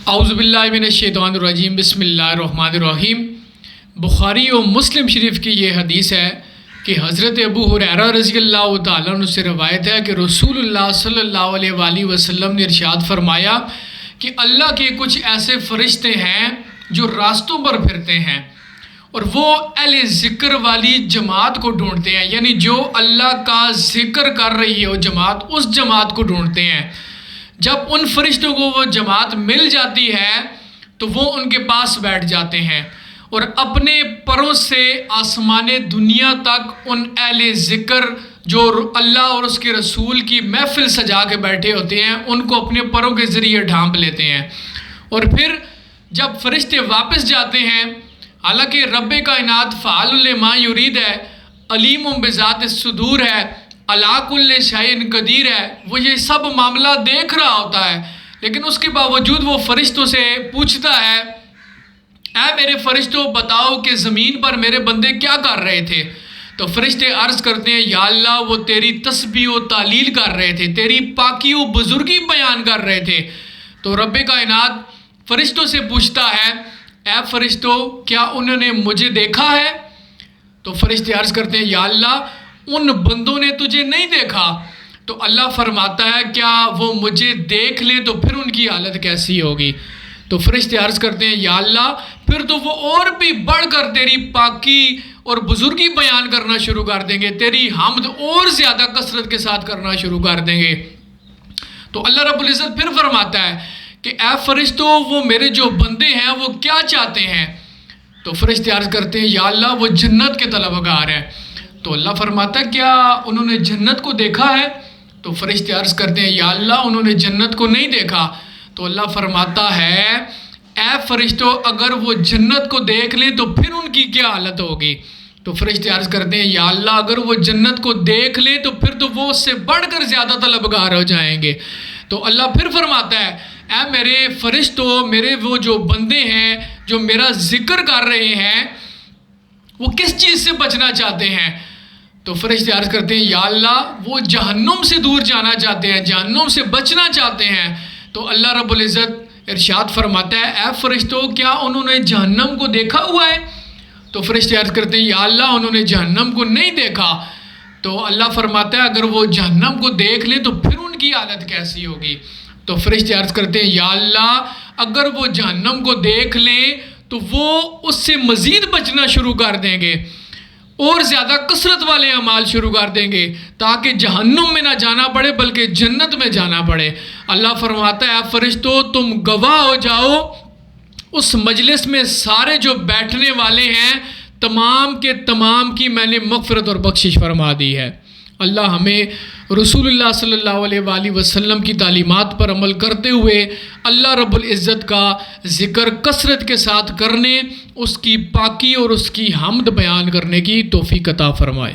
اعوذ باللہ من الشیطان الرجیم، بسم اللہ الرحمن الرحیم۔ بخاری و مسلم شریف کی یہ حدیث ہے کہ حضرت ابو ہریرہ رضی اللہ تعالیٰ عنہ سے روایت ہے کہ رسول اللہ صلی اللہ علیہ وآلہ وسلم نے ارشاد فرمایا کہ اللہ کے کچھ ایسے فرشتے ہیں جو راستوں پر پھرتے ہیں اور وہ اہل ذکر والی جماعت کو ڈھونڈتے ہیں، یعنی جو اللہ کا ذکر کر رہی ہے وہ جماعت، اس جماعت کو ڈھونڈتے ہیں۔ جب ان فرشتوں کو وہ جماعت مل جاتی ہے تو وہ ان کے پاس بیٹھ جاتے ہیں اور اپنے پروں سے آسمان دنیا تک ان اہل ذکر جو اللہ اور اس کے رسول کی محفل سجا کے بیٹھے ہوتے ہیں ان کو اپنے پروں کے ذریعے ڈھانپ لیتے ہیں۔ اور پھر جب فرشتے واپس جاتے ہیں، حالانکہ رب کائنات فعال لما یرید ہے، علیم بذات الصدور ہے، علی کل شیء قدیر ہے، وہ یہ سب معاملہ دیکھ رہا ہوتا ہے، لیکن اس کے باوجود وہ فرشتوں سے پوچھتا ہے، اے میرے فرشتوں بتاؤ کہ زمین پر میرے بندے کیا کر رہے تھے؟ تو فرشتے عرض کرتے ہیں، یا اللہ وہ تیری تسبیح و تعلیل کر رہے تھے، تیری پاکی و بزرگی بیان کر رہے تھے۔ تو رب کائنات فرشتوں سے پوچھتا ہے، اے فرشتوں کیا انہوں نے مجھے دیکھا ہے؟ تو فرشتے عرض کرتے ہیں، یا اللہ ان بندوں نے تجھے نہیں دیکھا۔ تو اللہ فرماتا ہے، کیا وہ مجھے دیکھ لیں تو پھر ان کی حالت کیسی ہوگی؟ تو فرشتے عرض کرتے ہیں، یا اللہ پھر تو وہ اور بھی بڑھ کر تیری پاکی اور بزرگی بیان کرنا شروع کر دیں گے، تیری حمد اور زیادہ کثرت کے ساتھ کرنا شروع کر دیں گے۔ تو اللہ رب العزت پھر فرماتا ہے کہ اے فرشتوں وہ میرے جو بندے ہیں وہ کیا چاہتے ہیں؟ تو فرشتے عرض کرتے ہیں، یا اللہ وہ جنت کے طلبگار ہیں۔ تو اللہ فرماتا ہے، کیا انہوں نے جنت کو دیکھا ہے؟ تو فرشتے عرض کرتے ہیں، یا اللہ انہوں نے جنت کو نہیں دیکھا۔ تو اللہ فرماتا ہے، اے فرشتوں اگر وہ جنت کو دیکھ لیں تو پھر ان کی کیا حالت ہوگی؟ تو فرشتے عرض کرتے ہیں، یا اللہ اگر وہ جنت کو دیکھ لیں تو پھر تو وہ اس سے بڑھ کر زیادہ طلبگار ہو جائیں گے۔ تو اللہ پھر فرماتا ہے، اے میرے فرشتوں میرے وہ جو بندے ہیں جو میرا ذکر کر رہے ہیں وہ کس چیز سے بچنا چاہتے ہیں؟ تو فرشتے عرض کرتے ہیں، یا اللہ وہ جہنم سے دور جانا چاہتے ہیں، جہنم سے بچنا چاہتے ہیں۔ تو اللہ رب العزت ارشاد فرماتا ہے، اے فرشتوں کیا انہوں نے جہنم کو دیکھا ہوا ہے؟ تو فرشتے عرض کرتے ہیں، یا اللہ انہوں نے جہنم کو نہیں دیکھا۔ تو اللہ فرماتا ہے، اگر وہ جہنم کو دیکھ لیں تو پھر ان کی حالت کیسی ہوگی؟ تو فرشتے عرض کرتے ہیں، یا اللہ اگر وہ جہنم کو دیکھ لیں تو وہ اس سے مزید بچنا شروع کر دیں گے اور زیادہ کثرت والے اعمال شروع کر دیں گے تاکہ جہنم میں نہ جانا پڑے بلکہ جنت میں جانا پڑے۔ اللہ فرماتا ہے، اے فرشتوں تم گواہ ہو جاؤ اس مجلس میں سارے جو بیٹھنے والے ہیں تمام کے تمام کی میں نے مغفرت اور بخشش فرما دی ہے۔ اللہ ہمیں رسول اللہ صلی اللہ علیہ وآلہ وسلم کی تعلیمات پر عمل کرتے ہوئے اللہ رب العزت کا ذکر کثرت کے ساتھ کرنے، اس کی پاکی اور اس کی حمد بیان کرنے کی توفیق عطا فرمائے۔